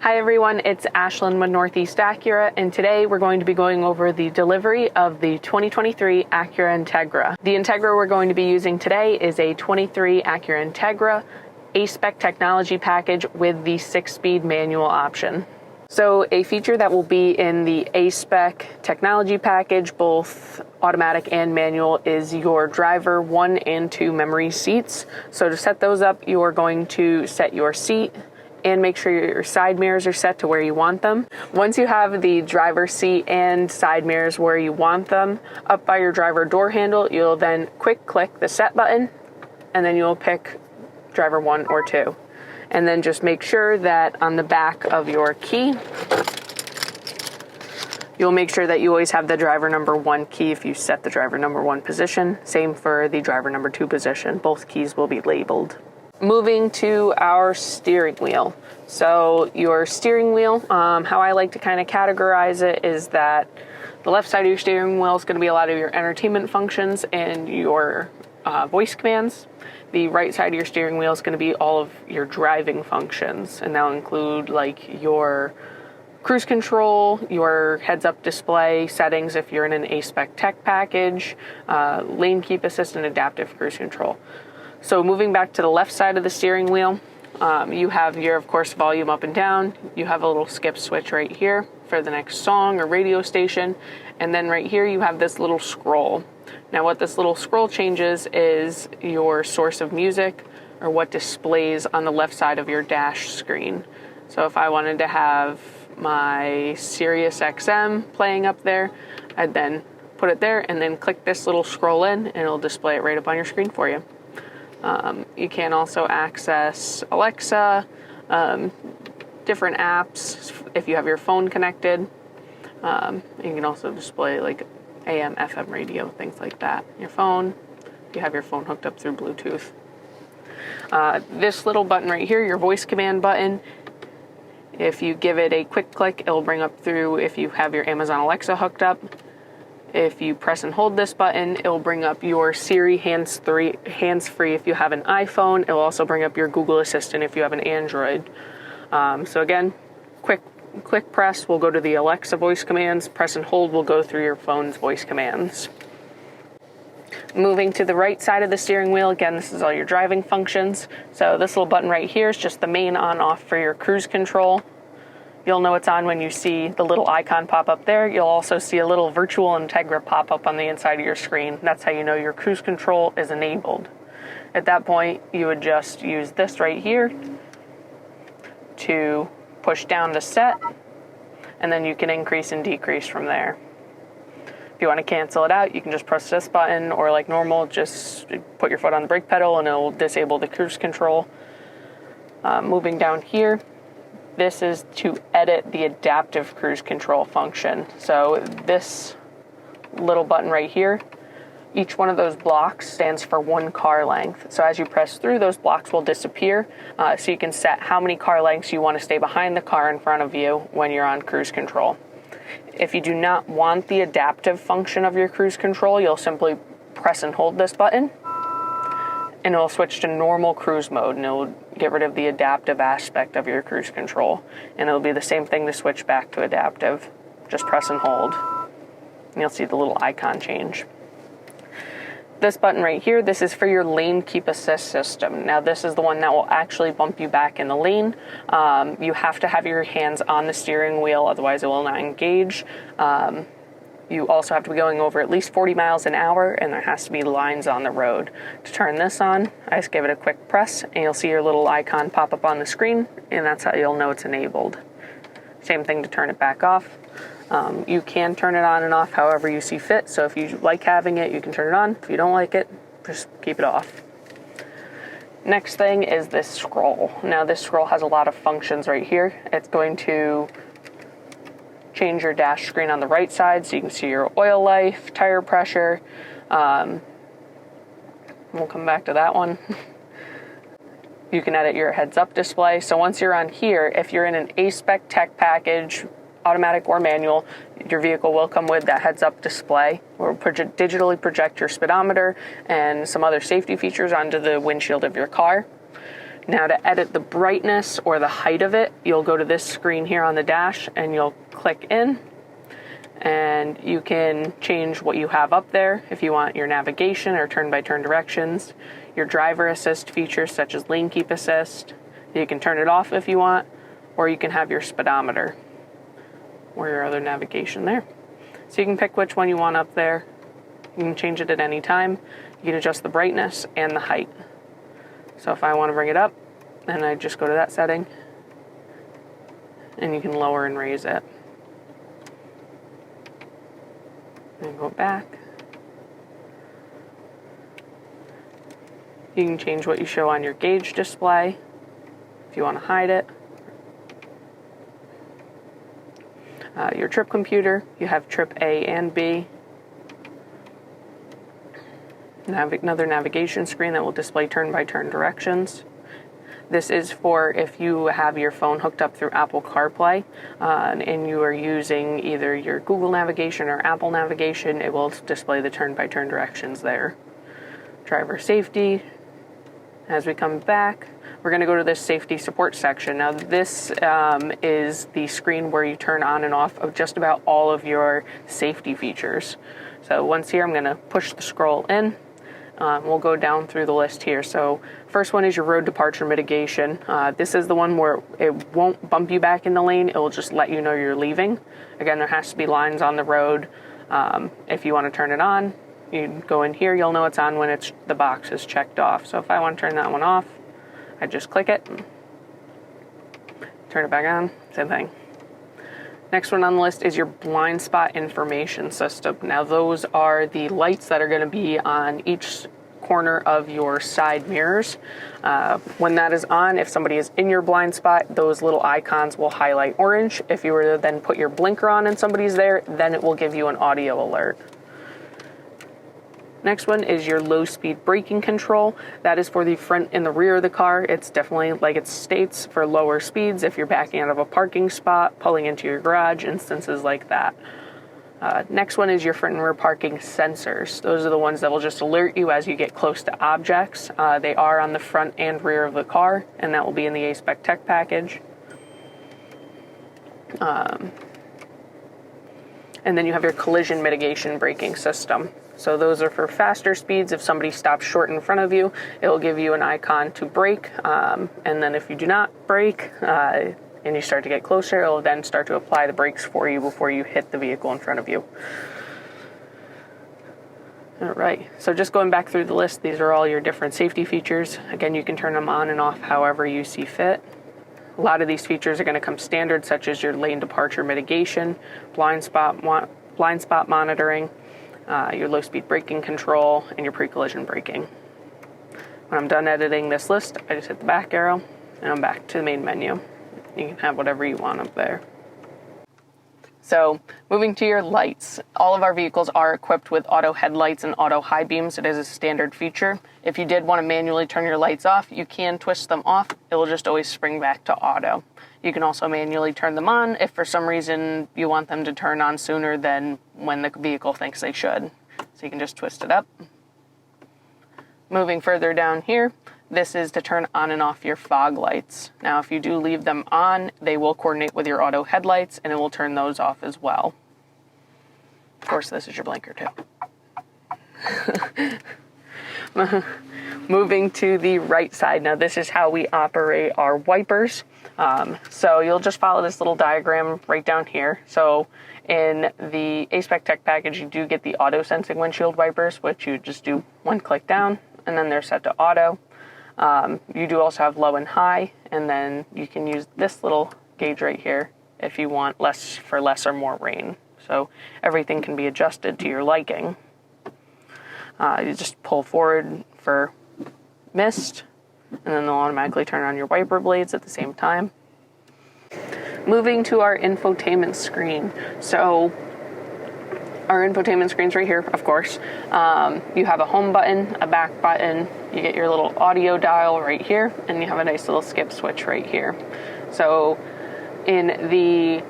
Hi everyone, it's Ashlynne with Northeast Acura, and today we're going to be going over the delivery of the 2023 Acura Integra. The Integra we're going to be using today is a 23 Acura Integra A-Spec technology package with the 6-speed manual option. So a feature that will be in the A-Spec technology package, both automatic and manual, is your driver 1 and 2 memory seats. So to set those up, you are going to set your seat and make sure your side mirrors are set to where you want them. Once you have the driver's seat and side mirrors where you want them, up by your driver door handle, you'll then quick click the set button, and then you'll pick driver 1 or 2. And then just make sure that on the back of your key, you'll make sure that you always have the driver number 1 key if you set the driver number 1 position. Same for the driver number 2 position. Both keys will be labeled. Moving to our steering wheel. So your steering wheel, how I like to kind of categorize it is that the left side of your steering wheel is going to be a lot of your entertainment functions and your voice commands. The right side of your steering wheel is going to be all of your driving functions, and that'll include like your cruise control, your heads-up display settings if you're in an A-Spec tech package, lane keep assist, and adaptive cruise control. So moving back to the left side of the steering wheel, you have your, of course, volume up and down. You have a little skip switch right here for the next song or radio station. And then right here you have this little scroll. Now what this little scroll changes is your source of music, or what displays on the left side of your dash screen. So if I wanted to have my Sirius XM playing up there, I'd then put it there and then click this little scroll in, and it'll display it right up on your screen for you. You can also access Alexa, different apps if you have your phone connected. You can also display like AM, FM radio, things like that. Your phone, if you have your phone hooked up through Bluetooth. This little button right here, your voice command button, if you give it a quick click, it'll bring up through if you have your Amazon Alexa hooked up. If you press and hold this button, it will bring up your Siri hands-free if you have an iPhone. It will also bring up your Google Assistant if you have an Android. So again, quick press will go to the Alexa voice commands. Press and hold will go through your phone's voice commands. Moving to the right side of the steering wheel, again, this is all your driving functions. So this little button right here is just the main on-off for your cruise control. You'll know it's on when you see the little icon pop up there. You'll also see a little virtual Integra pop up on the inside of your screen. That's how you know your cruise control is enabled. At that point, you would just use this right here to push down to set, and then you can increase and decrease from there. If you want to cancel it out, you can just press this button, or like normal, just put your foot on the brake pedal and it'll disable the cruise control. Moving down here, this is to edit the adaptive cruise control function. So this little button right here, each one of those blocks stands for 1 car length. So as you press through, those blocks will disappear. So you can set how many car lengths you want to stay behind the car in front of you when you're on cruise control. If you do not want the adaptive function of your cruise control, you'll simply press and hold this button, and it'll switch to normal cruise mode, and it'll get rid of the adaptive aspect of your cruise control. And it'll be the same thing to switch back to adaptive. Just press and hold, and you'll see the little icon change. This button right here, this is for your lane keep assist system. Now this is the one that will actually bump you back in the lane. You have to have your hands on the steering wheel, otherwise it will not engage. You also have to be going over at least 40 miles an hour, and there has to be lines on the road. To turn this on, I just give it a quick press, and you'll see your little icon pop up on the screen, and that's how you'll know it's enabled. Same thing to turn it back off. You can turn it on and off however you see fit, so if you like having it, you can turn it on. If you don't like it, just keep it off. Next thing is this scroll. Now this scroll has a lot of functions right here. It's going to change your dash screen on the right side so you can see your oil life, tire pressure. We'll come back to that one. You can edit your heads-up display. So once you're on here, if you're in an A-Spec tech package, automatic or manual, your vehicle will come with that heads-up display or digitally project your speedometer and some other safety features onto the windshield of your car. Now to edit the brightness or the height of it, you'll go to this screen here on the dash and you'll click in, and you can change what you have up there if you want your navigation or turn-by-turn directions, your driver assist features such as lane keep assist. You can turn it off if you want, or you can have your speedometer or your other navigation there. So you can pick which one you want up there. You can change it at any time. You can adjust the brightness and the height. So if I want to bring it up, then I just go to that setting, and you can lower and raise it. And go back. You can change what you show on your gauge display if you want to hide it. Your trip computer, you have trip A and B. Another navigation screen that will display turn-by-turn directions. This is for if you have your phone hooked up through Apple CarPlay and you are using either your Google navigation or Apple navigation, it will display the turn-by-turn directions there. Driver safety. As we come back, we're going to go to this safety support section. Now this is the screen where you turn on and off of just about all of your safety features. So once here, I'm going to push the scroll in. We'll go down through the list here. So first one is your road departure mitigation. This is the one where it won't bump you back in the lane. It will just let you know you're leaving. Again, there has to be lines on the road. If you want to turn it on, you go in here. You'll know it's on when the box is checked off. So if I want to turn that one off, I just click it, turn it back on, same thing. Next one on the list is your blind spot information system. Now those are the lights that are going to be on each corner of your side mirrors. When that is on, if somebody is in your blind spot, those little icons will highlight orange. If you were to then put your blinker on and somebody's there, then it will give you an audio alert. Next one is your low-speed braking control. That is for the front and the rear of the car. It's definitely, like it states, for lower speeds if you're backing out of a parking spot, pulling into your garage, instances like that. Next one is your front and rear parking sensors. Those are the ones that will just alert you as you get close to objects. They are on the front and rear of the car, and that will be in the A-Spec Tech package. And then you have your collision mitigation braking system. So those are for faster speeds. If somebody stops short in front of you, it will give you an icon to brake. And then if you do not brake and you start to get closer, it will then start to apply the brakes for you before you hit the vehicle in front of you. All right, so just going back through the list, these are all your different safety features. Again, you can turn them on and off however you see fit. A lot of these features are going to come standard, such as your lane departure mitigation, blind spot monitoring, your low-speed braking control, and your pre-collision braking. When I'm done editing this list, I just hit the back arrow, and I'm back to the main menu. You can have whatever you want up there. So, moving to your lights. All of our vehicles are equipped with auto headlights and auto high beams. It is a standard feature. If you did want to manually turn your lights off, you can twist them off. It will just always spring back to auto. You can also manually turn them on if for some reason you want them to turn on sooner than when the vehicle thinks they should. So you can just twist it up. Moving further down here, this is to turn on and off your fog lights. Now, if you do leave them on, they will coordinate with your auto headlights, and it will turn those off as well. Of course, this is your blinker, too. Moving to the right side. Now, this is how we operate our wipers. So you'll just follow this little diagram right down here. So in the A-Spec Tech package, you do get the auto-sensing windshield wipers, which you just do one click down, and then they're set to auto. You do also have low and high, and then you can use this little gauge right here if you want less or more rain. So everything can be adjusted to your liking. You just pull forward for mist, and then they'll automatically turn on your wiper blades at the same time. Moving to our infotainment screen. So our infotainment screen's right here, of course. You have a home button, a back button, you get your little audio dial right here, and you have a nice little skip switch right here. So in the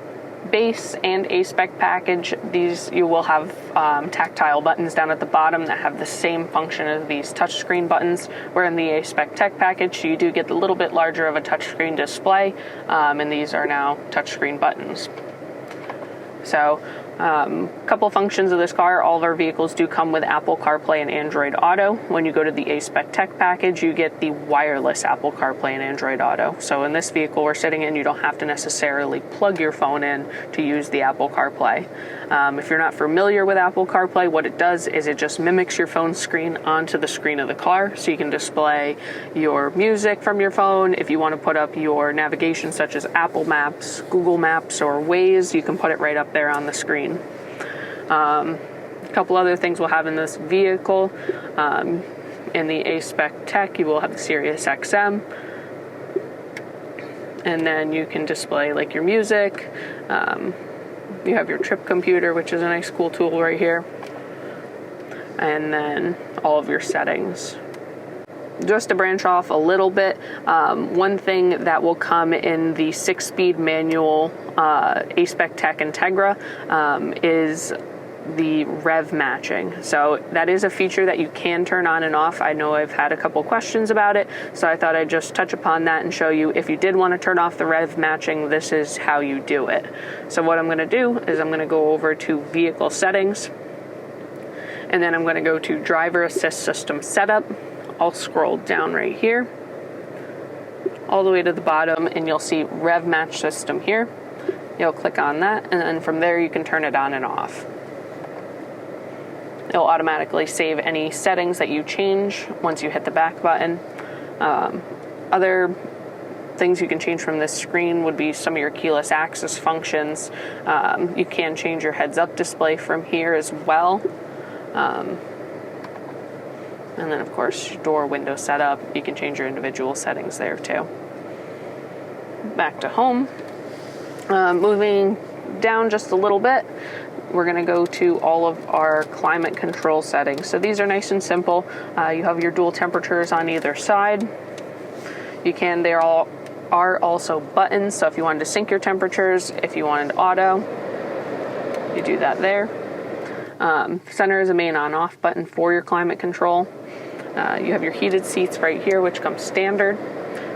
base and A-Spec package, these you will have tactile buttons down at the bottom that have the same function as these touchscreen buttons, where in the A-Spec Tech package you do get a little bit larger of a touchscreen display, and these are now touchscreen buttons. So a couple functions of this car. All of our vehicles do come with Apple CarPlay and Android Auto. When you go to the A-Spec Tech package, you get the wireless Apple CarPlay and Android Auto. So in this vehicle we're sitting in, you don't have to necessarily plug your phone in to use the Apple CarPlay. If you're not familiar with Apple CarPlay, what it does is it just mimics your phone screen onto the screen of the car, so you can display your music from your phone. If you want to put up your navigation, such as Apple Maps, Google Maps, or Waze, you can put it right up there on the screen. A couple other things we'll have in this vehicle. In the A-Spec Tech, you will have the Sirius XM, and then you can display like your music. You have your trip computer, which is a nice cool tool right here, and then all of your settings. Just to branch off a little bit, one thing that will come in the 6-speed manual A-Spec Tech Integra is the Rev Matching. So that is a feature that you can turn on and off. I know I've had a couple questions about it, so I thought I'd just touch upon that and show you, if you did want to turn off the Rev Matching, this is how you do it. So what I'm going to do is I'm going to go over to Vehicle Settings, and then I'm going to go to Driver Assist System Setup. I'll scroll down right here all the way to the bottom, and you'll see Rev Match System here. You'll click on that, and then from there you can turn it on and off. It'll automatically save any settings that you change once you hit the back button. Other things you can change from this screen would be some of your keyless access functions. You can change your heads-up display from here as well. And then, of course, your door window setup. You can change your individual settings there, too. Back to home. Moving down just a little bit, we're going to go to all of our climate control settings. So these are nice and simple. You have your dual temperatures on either side. They are also buttons. So if you wanted to sync your temperatures, if you wanted auto, you do that there. Center is a main on-off button for your climate control. You have your heated seats right here, which comes standard.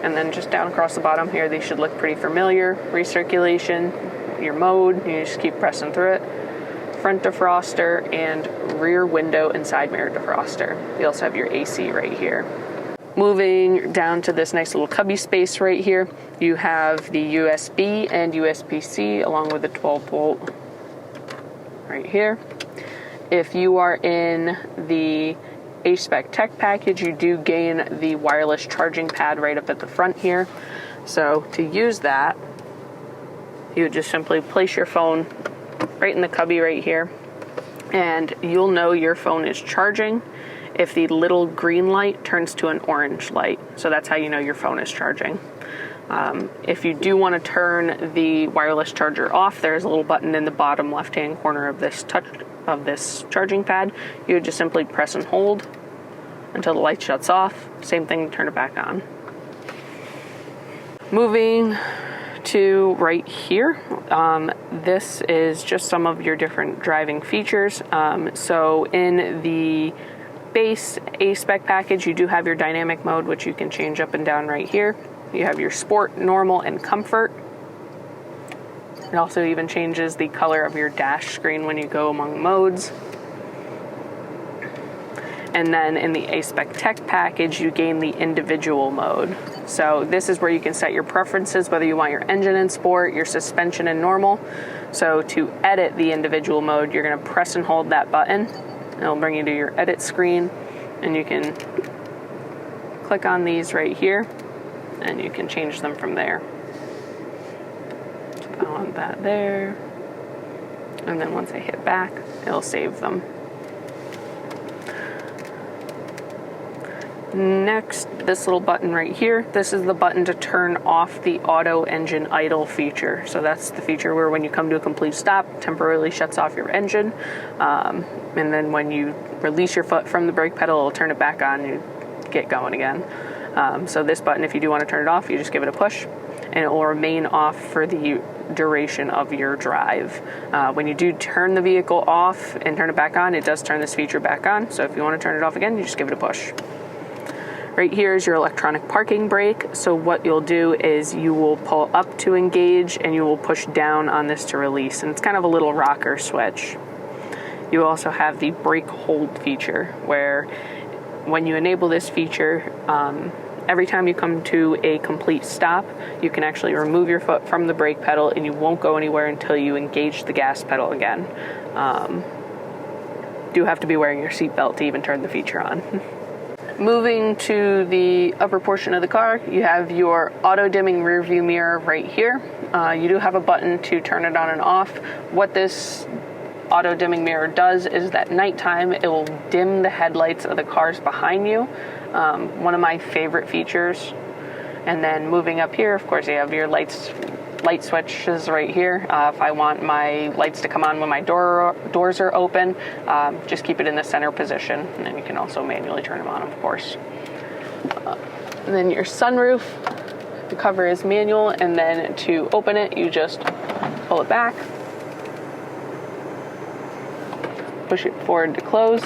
And then just down across the bottom here, they should look pretty familiar. Recirculation, your mode, you just keep pressing through it. Front defroster and rear window and side mirror defroster. You also have your AC right here. Moving down to this nice little cubby space right here, you have the USB and USB-C along with the 12-volt right here. If you are in the A-Spec Tech package, you do gain the wireless charging pad right up at the front here. So to use that, you would just simply place your phone right in the cubby right here, and you'll know your phone is charging if the little green light turns to an orange light. So that's how you know your phone is charging. If you do want to turn the wireless charger off, there's a little button in the bottom left-hand corner of this charging pad. You would just simply press and hold until the light shuts off. Same thing to turn it back on. Moving to right here, this is just some of your different driving features. So in the base A-Spec package, you do have your dynamic mode, which you can change up and down right here. You have your sport, normal, and comfort. It also even changes the color of your dash screen when you go among modes. And then in the A-Spec Tech package, you gain the individual mode. So this is where you can set your preferences, whether you want your engine in sport, your suspension in normal. So to edit the individual mode, you're going to press and hold that button. It'll bring you to your edit screen, and you can click on these right here, and you can change them from there. So I want that there. And then once I hit back, it'll save them. Next, this little button right here, this is the button to turn off the auto engine idle feature. So that's the feature where when you come to a complete stop, temporarily shuts off your engine. And then when you release your foot from the brake pedal, it'll turn it back on and you get going again. So this button, if you do want to turn it off, you just give it a push. and it will remain off for the duration of your drive. When you do turn the vehicle off and turn it back on, it does turn this feature back on. So if you want to turn it off again, you just give it a push. Right here is your electronic parking brake. So what you'll do is you will pull up to engage and you will push down on this to release. And it's kind of a little rocker switch. You also have the brake hold feature, where when you enable this feature, every time you come to a complete stop, you can actually remove your foot from the brake pedal and you won't go anywhere until you engage the gas pedal again. Do have to be wearing your seatbelt to even turn the feature on. Moving to the upper portion of the car, you have your auto dimming rear view mirror right here. You do have a button to turn it on and off. What this auto dimming mirror does is that nighttime it will dim the headlights of the cars behind you. One of my favorite features. And then moving up here, of course, you have your light switches right here. If I want my lights to come on when my doors are open, just keep it in the center position, and then you can also manually turn them on, of course. And then your sunroof, the cover is manual, and then to open it, you just pull it back, push it forward to close.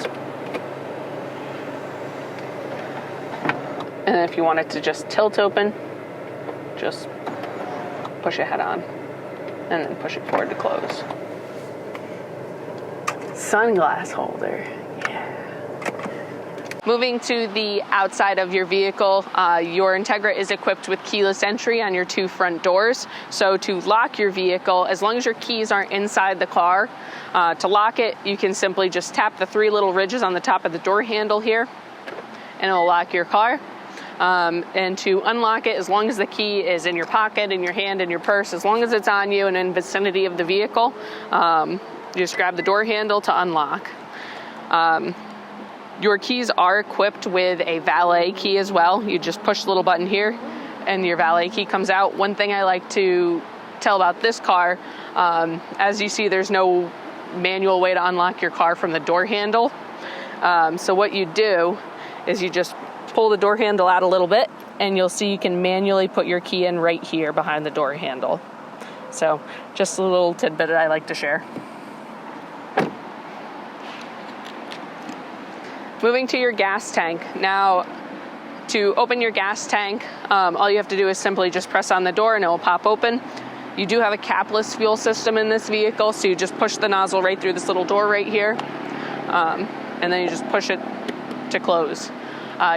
And then if you want it to just tilt open, just push it head on and then push it forward to close. Sunglass holder. Yeah. Moving to the outside of your vehicle, your Integra is equipped with keyless entry on your 2 front doors. So to lock your vehicle, as long as your keys aren't inside the car, to lock it, you can simply just tap the 3 little ridges on the top of the door handle here, and it'll lock your car. And to unlock it, as long as the key is in your pocket, in your hand, in your purse, as long as it's on you and in vicinity of the vehicle, you just grab the door handle to unlock. Your keys are equipped with a valet key as well. You just push the little button here and your valet key comes out. One thing I like to tell about this car, as you see, there's no manual way to unlock your car from the door handle. So what you do is you just pull the door handle out a little bit and you'll see you can manually put your key in right here behind the door handle. So just a little tidbit that I like to share. Moving to your gas tank. Now, to open your gas tank, all you have to do is simply just press on the door and it will pop open. You do have a capless fuel system in this vehicle, so you just push the nozzle right through this little door right here, and then you just push it to close.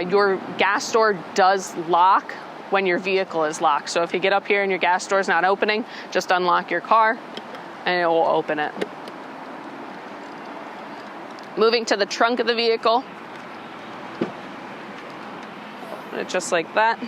Your gas door does lock when your vehicle is locked. So if you get up here and your gas door is not opening, just unlock your car and it will open it. Moving to the trunk of the vehicle, just like that.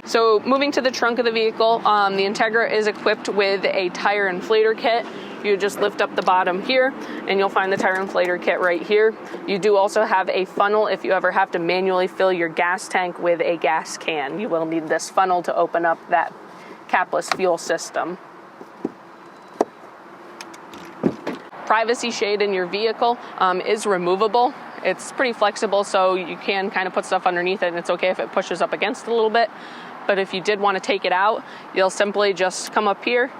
So moving to the trunk of the vehicle, the Integra is equipped with a tire inflator kit. You just lift up the bottom here and you'll find the tire inflator kit right here. You do also have a funnel if you ever have to manually fill your gas tank with a gas can. You will need this funnel to open up that capless fuel system. Privacy shade in your vehicle is removable. It's pretty flexible, so you can kind of put stuff underneath it, and it's okay if it pushes up against it a little bit. But if you did want to take it out, you'll simply just come up here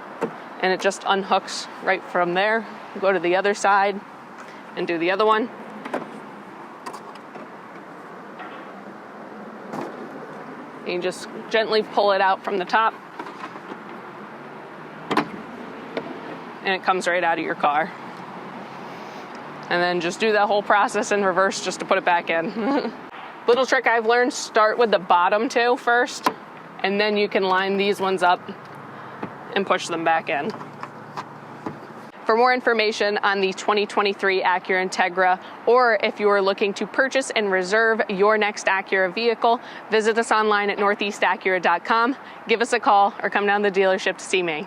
and it just unhooks right from there. Go to the other side and do the other one. And you just gently pull it out from the top and it comes right out of your car. And then just do that whole process in reverse just to put it back in. Little trick I've learned, start with the bottom 2 first, and then you can line these ones up and push them back in. For more information on the 2023 Acura Integra, or if you are looking to purchase and reserve your next Acura vehicle, visit us online at northeastacura.com, give us a call, or come down to the dealership to see me.